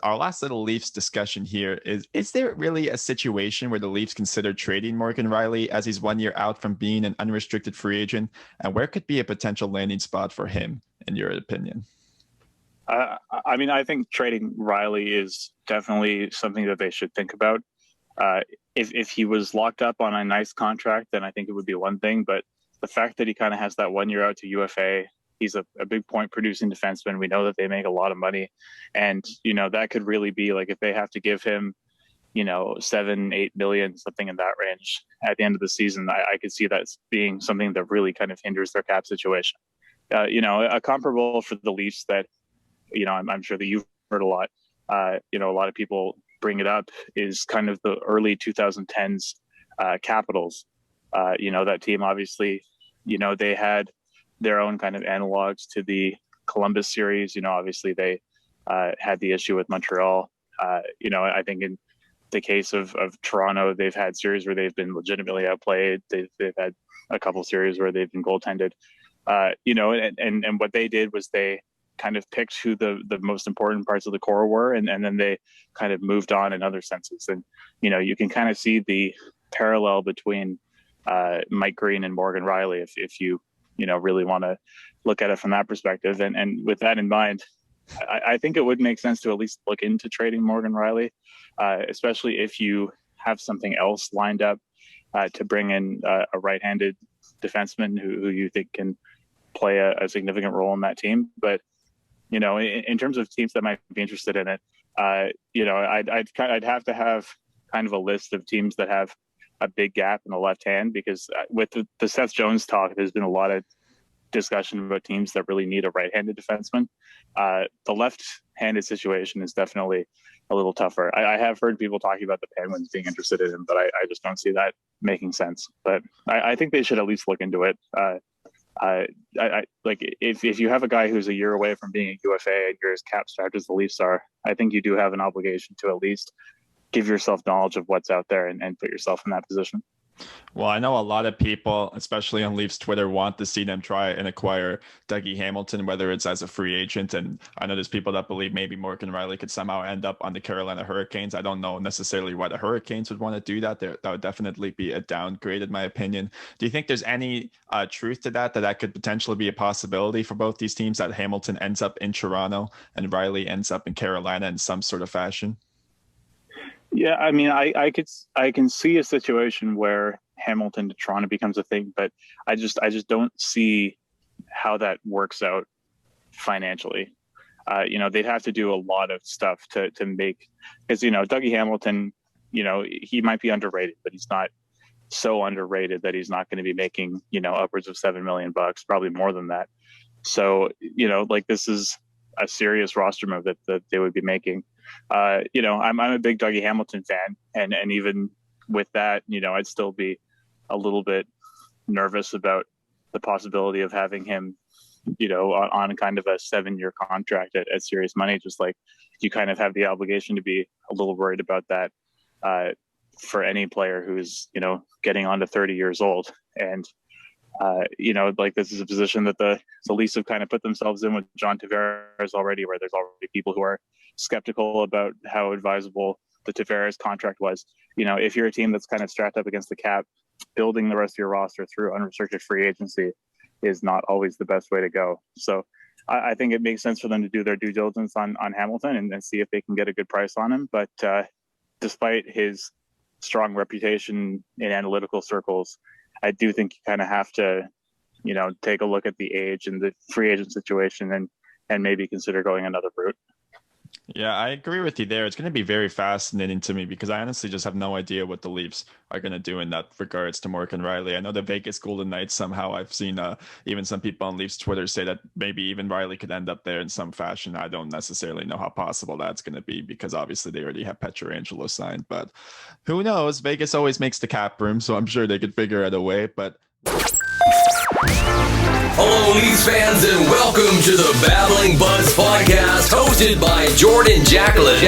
our last little Leafs discussion here is there really a situation where the Leafs consider trading Morgan Rielly as he's 1 year out from being an unrestricted free agent? And where could be a potential landing spot for him, in your opinion? I think trading Rielly is definitely something that they should think about. If he was locked up on a nice contract, then I think it would be one thing. But the fact that he kind of has that 1 year out to UFA, he's a big point producing defenseman. We know that they make a lot of money. And, that could really be like if they have to give him, 7-8 million, something in that range at the end of the season, I could see that being something that really kind of hinders their cap situation. A comparable for the Leafs that, I'm sure that you've heard a lot, a lot of people bring it up is kind of the early 2010s Capitals. That team, obviously, they had their own kind of analogs to the Columbus series. Obviously they had the issue with Montreal. I think in the case of Toronto, they've had series where they've been legitimately outplayed. They've had a couple series where they've been goaltended. And what they did was they kind of picked who the most important parts of the core were, and then they kind of moved on in other senses. And, you can kind of see the parallel between Mike Green and Morgan Rielly if you really want to look at it from that perspective. And with that in mind, I think it would make sense to at least look into trading Morgan Rielly, especially if you have something else lined up to bring in a right-handed defenseman who you think can play a significant role in that team. But, in terms of teams that might be interested in it, I'd have to have kind of a list of teams that have a big gap in the left hand, because with the Seth Jones talk, there's been a lot of discussion about teams that really need a right-handed defenseman. The left-handed situation is definitely a little tougher. I have heard people talking about the Penguins being interested in him, but I just don't see that making sense. But I think they should at least look into it. Like if you have a guy who's a year away from being a UFA and you're as cap strapped as the Leafs are, I think you do have an obligation to at least give yourself knowledge of what's out there and put yourself in that position. Well, I know a lot of people, especially on Leafs Twitter, want to see them try and acquire Dougie Hamilton, whether it's as a free agent. And I know there's people that believe maybe Morgan Rielly could somehow end up on the Carolina Hurricanes. I don't know necessarily why the Hurricanes would want to do that. That would definitely be a downgrade, in my opinion. Do you think there's any truth to that could potentially be a possibility for both these teams, that Hamilton ends up in Toronto and Rielly ends up in Carolina in some sort of fashion? Yeah, I mean, I can see a situation where Hamilton to Toronto becomes a thing, but I just don't see how that works out financially. They'd have to do a lot of stuff to make, because Dougie Hamilton, he might be underrated, but he's not so underrated that he's not going to be making upwards of $7 million, probably more than that. So this is a serious roster move that they would be making. I'm a big Dougie Hamilton fan, and even with that, I'd still be a little bit nervous about the possibility of having him, on kind of a 7-year contract at serious money. Just like you kind of have the obligation to be a little worried about that for any player who's, getting on to 30 years old. And, this is a position that the Leafs have kind of put themselves in with John Tavares already, where there's already people who are skeptical about how advisable the Tavares contract was. If you're a team that's kind of strapped up against the cap, building the rest of your roster through unrestricted free agency is not always the best way to go. So I think it makes sense for them to do their due diligence on Hamilton and see if they can get a good price on him. But despite his strong reputation in analytical circles, I do think you kind of have to, take a look at the age and the free agent situation and maybe consider going another route. Yeah, I agree with you there. It's going to be very fascinating to me because I honestly just have no idea what the Leafs are going to do in that regards to Morgan Rielly. I know the Vegas Golden Knights, somehow I've seen even some people on Leafs Twitter say that maybe even Rielly could end up there in some fashion. I don't necessarily know how possible that's going to be because obviously they already have Pietrangelo signed, but who knows? Vegas always makes the cap room, so I'm sure they could figure out a way, but... Hello, Leafs fans, and welcome to the Babbling Buds Podcast, hosted by Jordan Jacklin.